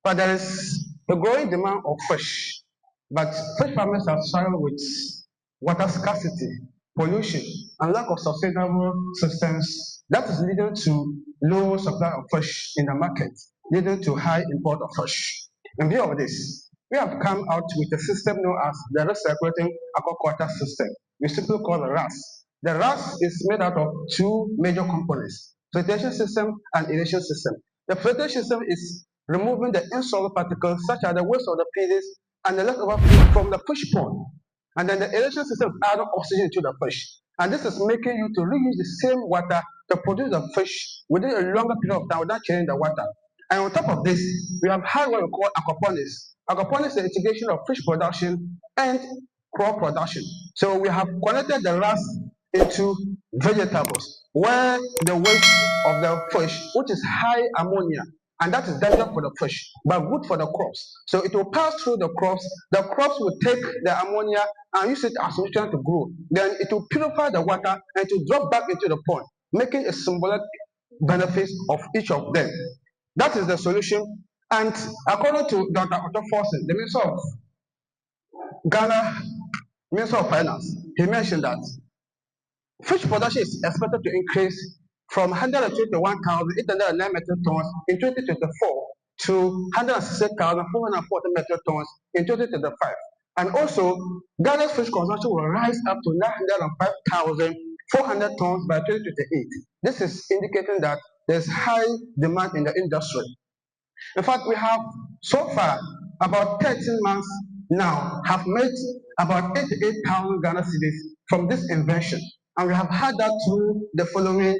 But there is a growing demand of fish. But fish farmers are struggling with water scarcity, pollution, and lack of sustainable systems that is leading to low supply of fish in the market, leading to high import of fish. In view of this, we have come out with a system known as the recirculating aquaculture system. We simply call it RAS. The RAS is made out of two major components, filtration system and aeration system. The filtration system is removing the insoluble particles such as the waste of the feces and the leftover food from the fish pond. And then the aeration system adds oxygen to the fish. And this is making you to reuse the same water to produce the fish within a longer period of time without changing the water. And on top of this, we have had what we call aquaponics. Aquaponics is the integration of fish production and crop production. So we have connected the RAS into vegetables where the waste of the fish, which is high ammonia, and that is dangerous for the fish, but good for the crops. So it will pass through the crops will take the ammonia and use it as nutrient to grow. Then it will purify the water and to drop back into the pond, making a symbolic benefit of each of them. That is the solution. And according to Dr. Otto Forsen, the Minister of Ghana, Minister of Finance, he mentioned that fish production is expected to increase from 121,809 metric tons in 2024 to 160,440 metric tons in 2025. And also, Ghana's fish consumption will rise up to 905,400 tons by 2028. This is indicating that there's high demand in the industry. In fact, we have so far about 13 months now have made about 88,000 Ghana cedis from this invention. And we have had that through the following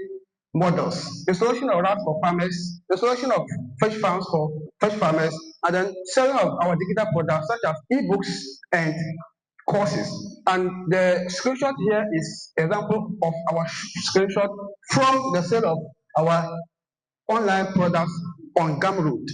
models: installation of racks for farmers, installation of fish farms for fish farmers, and then selling of our digital products such as ebooks and courses. And the screenshot here is example of our screenshot from the sale of our online products on Gumroad.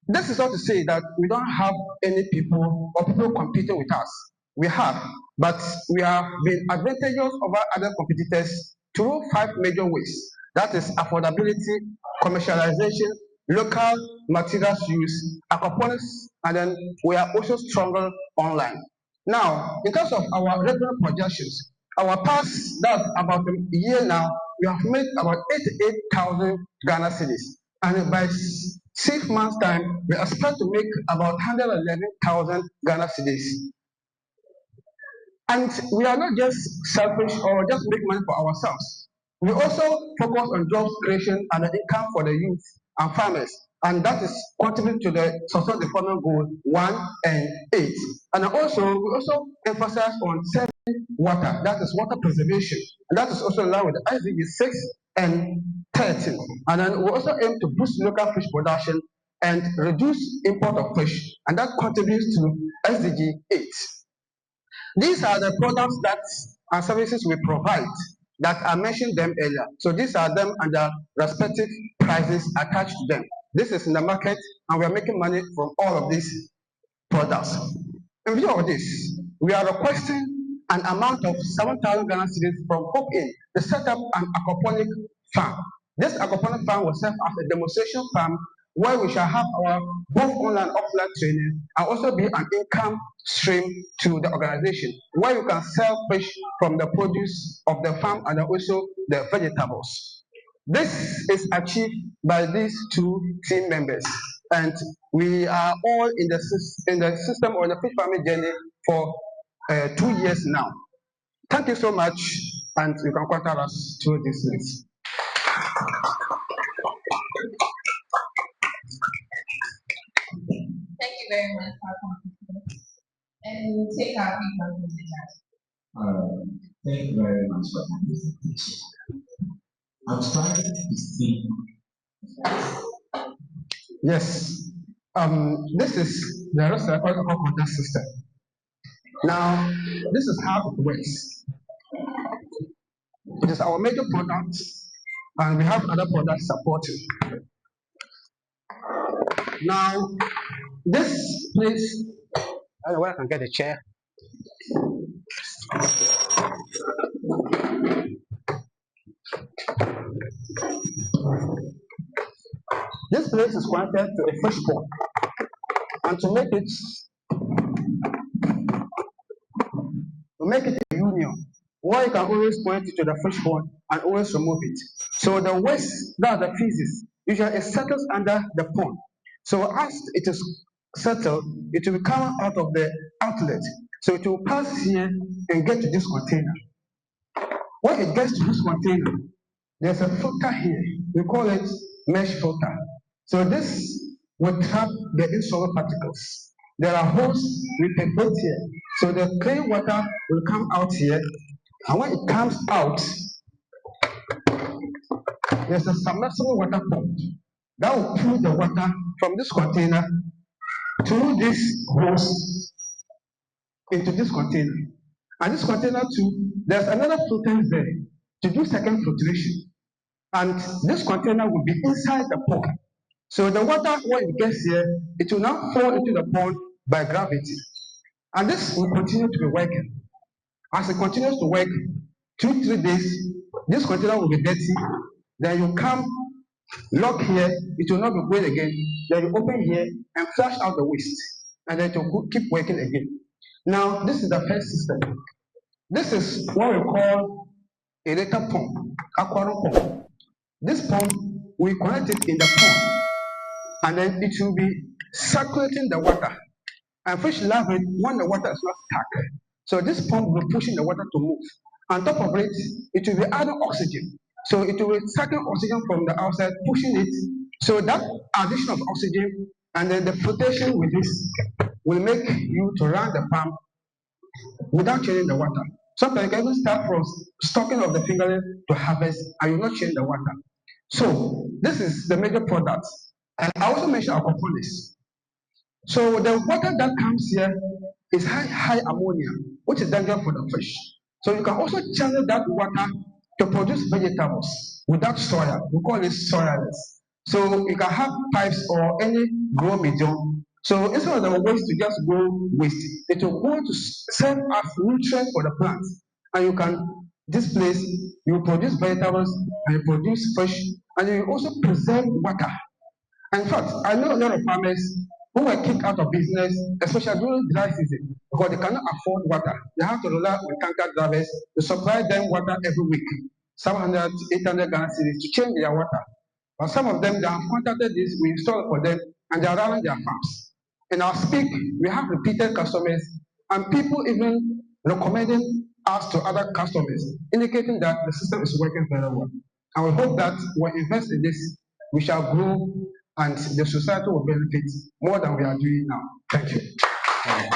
This is not to say that we don't have any people or people competing with us. We have, but we have been advantageous over other competitors through 5 major ways. That is affordability, commercialization, local materials use, aquaponics, and then we are also stronger online. Now, in terms of our revenue projections, our past, that's about a year now, we have made about 88,000 Ghana cedis. And by 6 months' time, we expect to make about 111,000 Ghana cedis. And we are not just selfish or just make money for ourselves. We also focus on job creation and income for the youth and farmers. And that is contributing to the social development goal 1 and 8. And also, we also emphasize on saving water, that is water preservation. And that is also allowed with the SDG 6 and 13. And then we also aim to boost local fish production and reduce import of fish. And that contributes to SDG 8. These are the products that and services we provide that I mentioned them earlier. So these are them and their respective prices attached to them. This is in the market and we are making money from all of these products. In view of this, we are requesting an amount of 7,000 Ghana cedis from HOPin to set up an aquaponic farm. This aquaponic farm will serve as a demonstration farm where we shall have our both online and offline training and also be an income stream to the organization where you can sell fish from the produce of the farm and also the vegetables. This is achieved by these 2 team members, and we are all in the system or the fish farming journey for 2 years now. Thank you so much, and you can contact us through this list. Thank you very much, Faako. And we'll take our feedback from the chat. Thank you very much for the presentation. I'm starting to see. Yes, this is the recirculating aquaculture system. Now, this is how it works. It is our major product, and we have other products supporting. Now, this place, I don't know where I can get a chair. This place is connected to a fish pond, and to make it a union, where you can always point it to the fish pond and always remove it. So the waste, that's the feces, usually it settles under the pond. So as it is settled, it will come out of the outlet. So it will pass here and get to this container. When it gets to this container, there's a filter here. We call it mesh filter. So this will trap the insoluble particles. There are holes we perforate here. So the clean water will come out here. And when it comes out, there's a submersible water pump that will pull the water from this container through these holes into this container. And this container too, there's another filter there to do second filtration. And this container will be inside the pond. So the water, when it gets here, it will now fall into the pond by gravity. And this will continue to be working. As it continues to work, 2-3 days, this container will be dirty. Then you come, lock here, it will not be going again. Then you open here and flush out the waste. And then it will keep working again. Now, this is the first system. This is what we call a later pump, aquarium pump. This pump, we connect it in the pond, and then it will be circulating the water. And fish love it when the water is not stuck. So this pump will be pushing the water to move. On top of it, it will be adding oxygen. So it will be sucking oxygen from the outside, pushing it. So that addition of oxygen and then the flotation with this will make you to run the pump without changing the water. Sometimes you can even start from stocking of the fingerling to harvest and you not change the water. So this is the major product. And I also mentioned aquaponics. So the water that comes here is high ammonia, which is dangerous for the fish. So you can also channel that water to produce vegetables without soil. We call it soilless. So you can have pipes or any grow medium. So instead of the waste to just go waste, it will go to serve as nutrient for the plants. And you can, this place, you produce vegetables and you produce fish, and you also preserve water. In fact, I know a lot of farmers who were kicked out of business, especially during dry season, because they cannot afford water. They have to rely on tanker drivers to supply them water every week, 700, 800 Ghana cedis to change their water. But some of them, they have contacted this, we install it for them, and they are running their farms. In our speak, we have repeated customers, and people even recommending us to other customers, indicating that the system is working very well. And we hope that when we invest in this, we shall grow and the society will benefit more than we are doing now. Thank you. Thank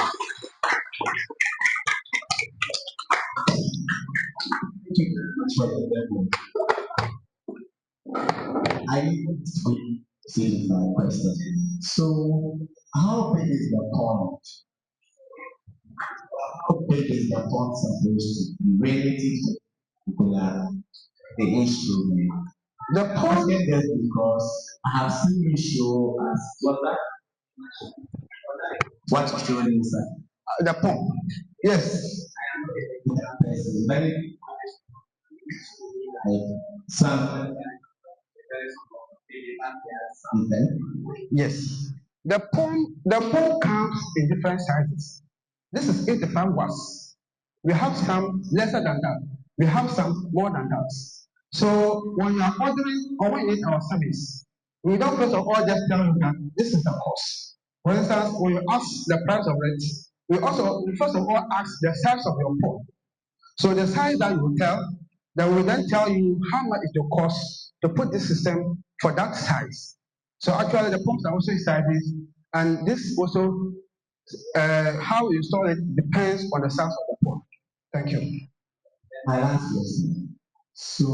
you very much for your demo. I need to see my question. So, how big is the pond? How big is the pond supposed to be relative to the instrument? The I'm pond, asking this because I have seen you show us what you showed inside. the pond, yes, There's very like some something. yes. The pond comes in different sizes. This is 85 watts. We have some lesser than that. We have some more than that. So when you are ordering or when you need our service, we don't first of all just tell you that this is the cost. For instance, when you ask the price of it, we first of all ask the size of your pond. So the size that you will tell, then we then tell you how much it will cost to put this system for that size. So actually the pumps are also in sizes, and this also how you install it depends on the size of the pump. Thank you. My last question. So,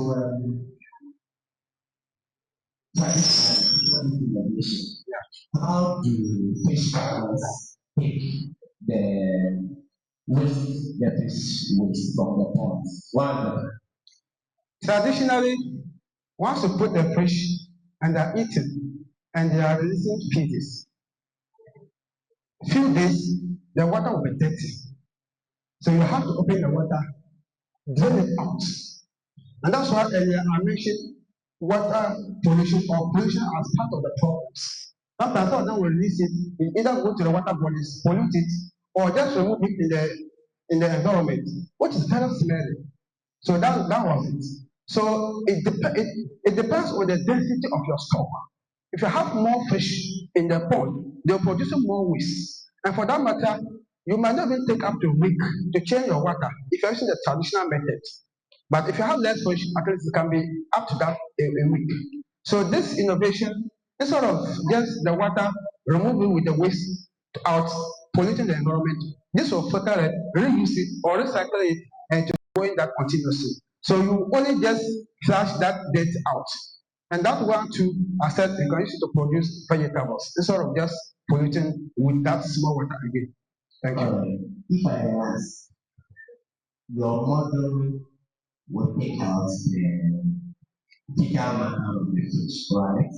how do fish farmers pick the the fish waste from the ponds? One, Traditionally, once you put the fish and they are eating and they are releasing feces, few days the water will be dirty. So you have to open the water, drain it out. And that's why earlier I mentioned water pollution or pollution as part of the problems. Sometimes some of them will release it, either go to the water bodies, pollute it, or just remove it in the environment, which is very smelly. So that was it. So it depends on the density of your stock. If you have more fish in the pond, they'll produce more waste. And for that matter, you might not even take up to a week to change your water if you're using the traditional method. But if you have less fish, at least it can be up to that a week. So this innovation, instead of just the water removing with the waste out polluting the environment, this will filter it, reuse it, or recycle it, and to going that continuously. So you only just flush that dirt out. And that one too, accept you can use it to produce vegetables instead of just polluting with that small water again. Thank you. If I ask, your model will take out the fecal matter of the fish, right?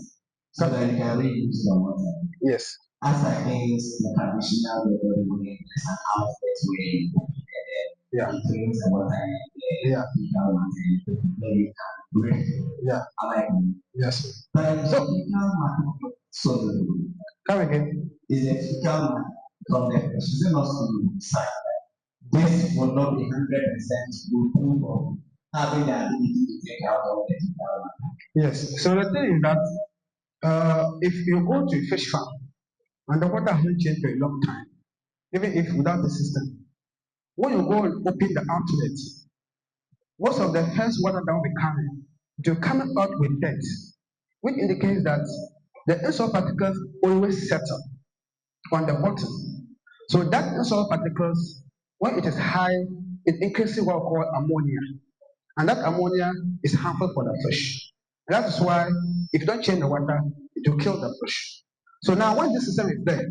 So that you can reuse the water. Yes. As against the traditional method where there's an outlet where you put it brings the water in the fecal matter, then you can breathe. Yeah. I like it. Yes. But so fecal matter soluble. Come again. Is a fecal matter from the fish? Is it not soluble? This will not be 100% proof of having the ability to take out all the fecal matter. Yes. So the thing is that if you go to a fish farm and the water hasn't changed for a long time, even if without the system, when you go and open the outlet, most of the first water that will be coming, it will come out with dirt, which indicates that the aerosol particles always settle on the bottom. So that aerosol particles, when it is high, it increases what we call ammonia. And that ammonia is harmful for the fish. And that is why if you don't change the water, it will kill the fish. So now when this system is there,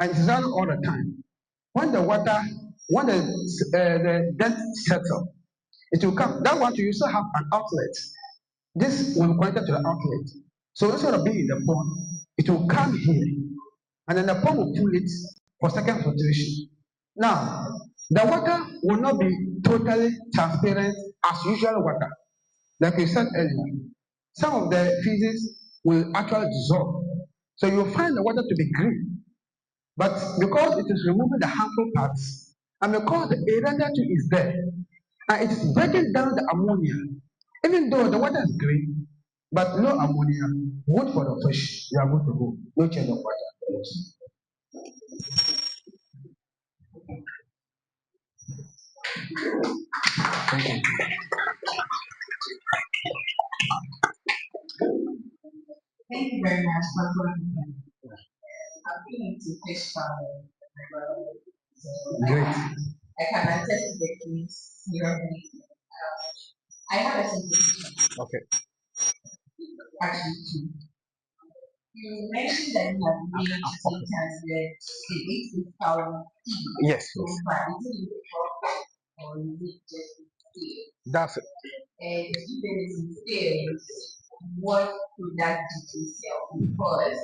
and it's done all the time, when the water, when the dirt settle, it will come. That one you still have an outlet. This will be connected to the outlet. So instead of being in the pond, it will come here. And then the pond will pull it for second filtration. Now, the water will not be totally transparent as usual water. Like we said earlier, some of the physics will actually dissolve. So you'll find the water to be green. But because it is removing the harmful parts, and because the area too is there, and it is breaking down the ammonia, even though the water is green, but no ammonia, good for the fish, you are good to go. No change of water. Thank you. Thank you very much for joining me. I've been into fish farming. So Great. I can attest to the things you have been. I have a simple question, Okay. actually two. You mentioned that you have been to St. Tanzania, the 8,000 Yes. so far. Is it in the profit or is it just in scale? That's it. And if it is in scales, what could that do to sell? Because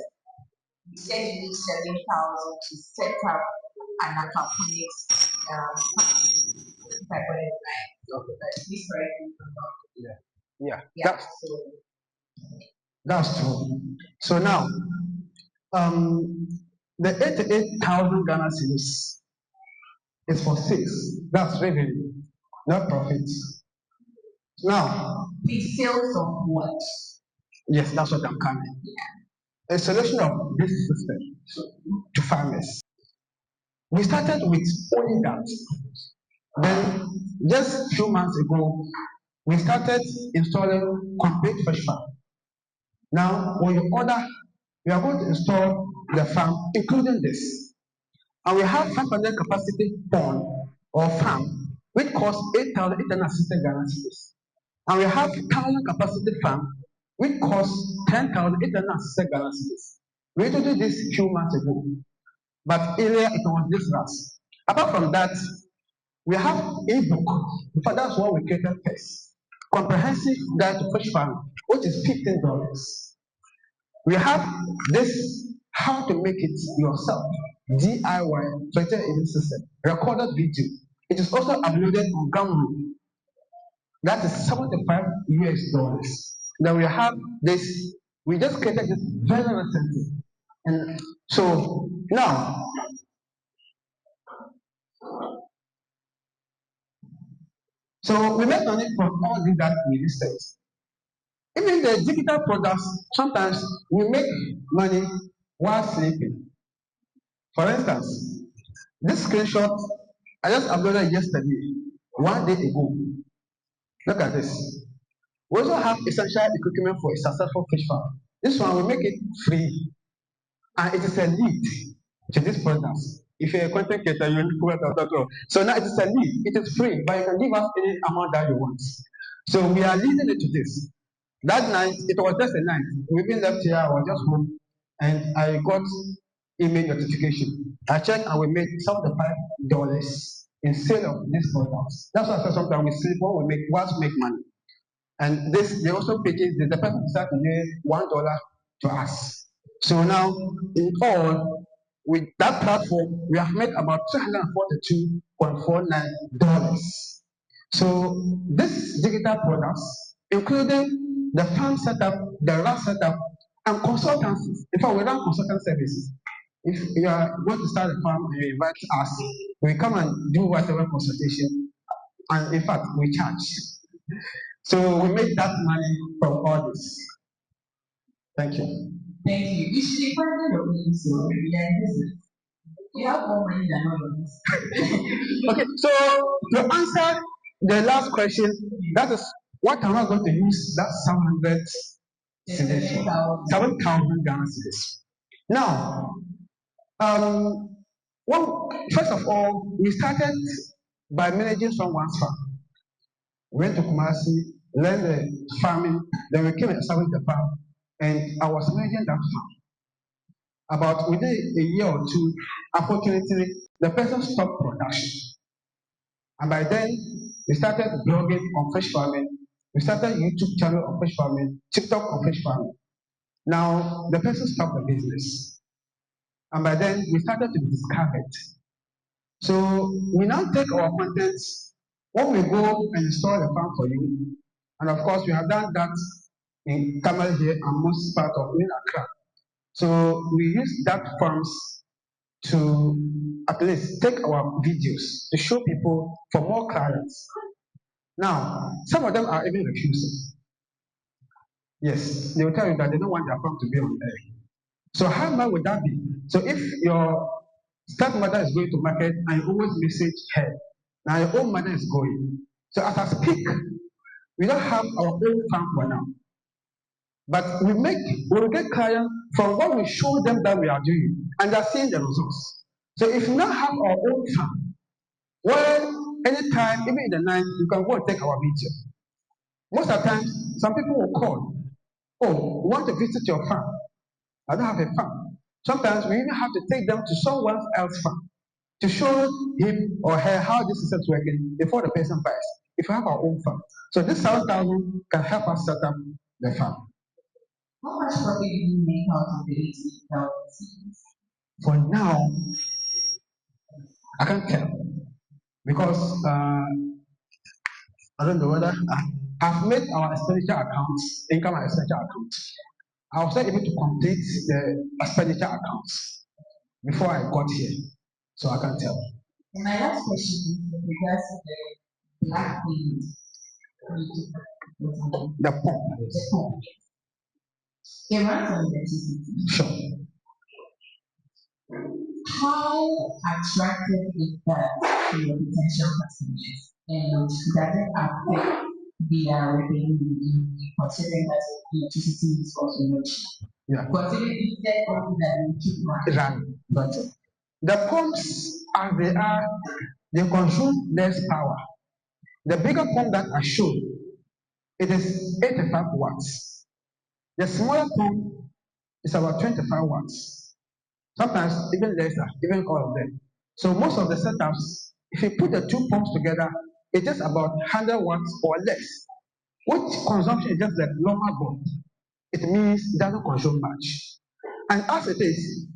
you said you need 7,000 to set up an aquaponics if I got it right. Okay. But please correct me if I'm wrong. Yeah. Yeah, That's true. So now, the 88,000 Ghana cedis is for sales. That's revenue, not profits. Now, it sells on what? yes, that's what I'm coming. A solution of this system to farmers. We started with only that. Then, just a few months ago, we started installing complete fish farm. Now, when you order, we are going to install the farm, including this. And we have 500 capacity pond or farm, which costs 8,860 Ghana cedis. And we have 1,000 capacity farm, which costs 10,860 Ghana cedis. We introduced this a few months ago, but earlier it was this last. Apart from that, we have ebook. In fact, that's what we created first. Comprehensive guide to fish farming, which is $15. We have this how to make it yourself DIY 20 system recorded video. It is also uploaded on Gumroad. That is $75. Then we have this, we just created this very recently. And so now, so we make money from all these that we listed. Even the digital products, sometimes we make money while sleeping. For instance, this screenshot I just uploaded yesterday, one day ago. Look at this. We also have essential equipment for a successful fish farm. This one we make it free, and it is a lead to this product. If you're a content creator, you know what I'm talking about. So now it is a lead. It is free, but you can give us any amount that you want. So we are leading it to this. That night, it was just a night. We've been left here, I was just home, and I got email notification. I checked and we made $75 in sale of these products. That's why I said sometimes we sleep when we make once make money. And this they also purchase the person decided to pay $1 to us. So now in all, with that platform, we have made about $342.49. So this digital products, including the farm setup, the lab setup, and consultancies. In fact, we run consultant services. If you are going to start a farm and you invite us, we come and do whatever consultation, and in fact, we charge. So we make that money from all this. Thank you. Thank you. You should be part of your business. You have more money than all of us. Okay, so to answer the last question, that is what am I going to use that 700 cedis for? 7,000 Ghana cedis. Now, well, first of all, we started by managing someone's farm. We went to Kumasi, learned the farming, then we came and established the farm, and I was managing that farm. About within a year or two, unfortunately, the person stopped production. And by then, we started blogging on fish farming. We started YouTube channel on fish farming, TikTok on fish farming. Now, the person stopped the business. And by then, we started to be discovered. So we now take our contents when we go and install the farm for you. And of course, we have done that in Kamal here and most part of in Accra. So we use that farms to at least take our videos to show people for more clients. Now, some of them are even refusing. Yes, they will tell you that they don't want their farm to be on air. So how much would that be? So if your stepmother is going to market and you always message her, now your own mother is going. So as I speak, we don't have our own farm for now. But we will get clients from what we show them that we are doing, and they're seeing the results. So if we now have our own farm, well, anytime, even in the night, you can go and take our video. Most of the time, some people will call, oh, we want to visit your farm. I don't have a farm. Sometimes we even have to take them to someone else's farm to show him or her how this system is working before the person buys. If we have our own farm. So this 7,000 can help us set up the farm. How much profit do you make out of the 80,000? For now, I can't tell because I don't know whether I've made our expenditure accounts, income and expenditure accounts. I was not able to complete the expenditure accounts before I got here, so I can't tell. And my last question is with regards to the black payment. The pump. The pump. It runs on electricity. Sure. How attractive is that to your potential customers? And does it affect their revenue, considering that electricity is also not cheap? Yeah. Considering it's that something that you keep market. Right. But the pumps, as they are, they consume less power. The bigger pump that I showed, it is 85 watts. The smaller pump is about 25 watts. Sometimes even lesser, even all of them. So most of the setups, if you put the two pumps together, it's just about 100 watts or less, which consumption is just the normal bulb. It means it doesn't consume much. And as it is,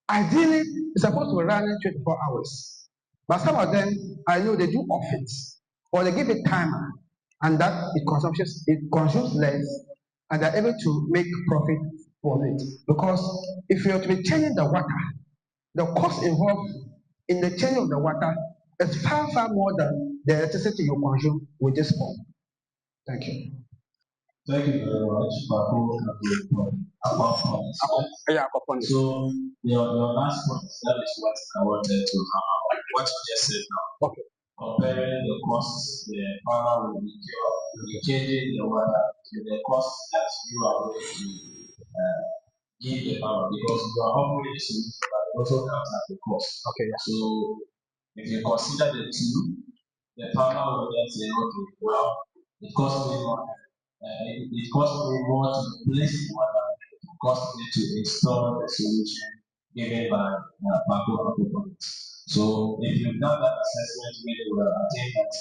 ideally, it's supposed to be running 24 hours. But some of them, I know they do off it, or they give it timer, and that it consumes less, and they're able to make profit from it. Because if you are to be changing the water, the cost involved in the changing of the water is far, far more than the electricity you consume with this pump. Thank you. Thank you very much, Faako, Aquaponics. Yeah, Aquaponics. So your last point, that is what I wanted to hammer on. What you just said now. Okay. Comparing the costs the farmer will be changing the water to the cost that you are going to give the farmer because you are offering a solution but it also comes at a cost. Okay, yeah. So if you consider the two, the farmer will then say, okay, well, it costs me more. It costs me more to place the water. It costs me to install the solution given by Faako Aquaponics. So if you've done that assessment really well, I think that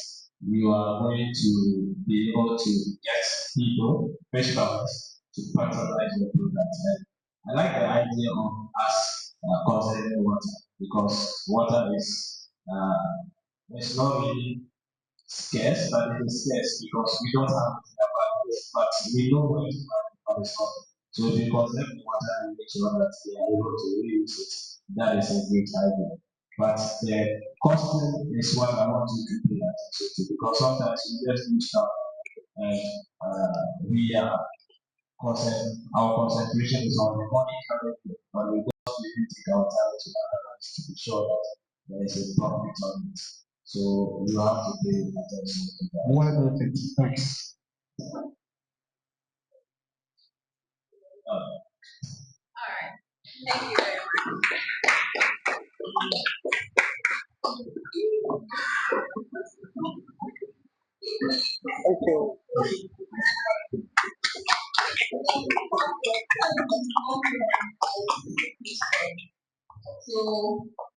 you are going to be able to get people, fish farmers, to patronize your product. And I like the idea of us conserving water because water is it's not really scarce, but it is scarce because we don't have it about it, but we know where to find it, but it's not. So if you conserve the water and make sure that they are able to reuse it, that is a great idea. But the costing is what I want you to pay attention to because sometimes we just reach out and we are our concentration is on the money currently, but we don't really take our time to analyze to be sure that there is a profit on it. So you have to pay attention to that. Well noted. Thanks. Thank you very much. Thank you. So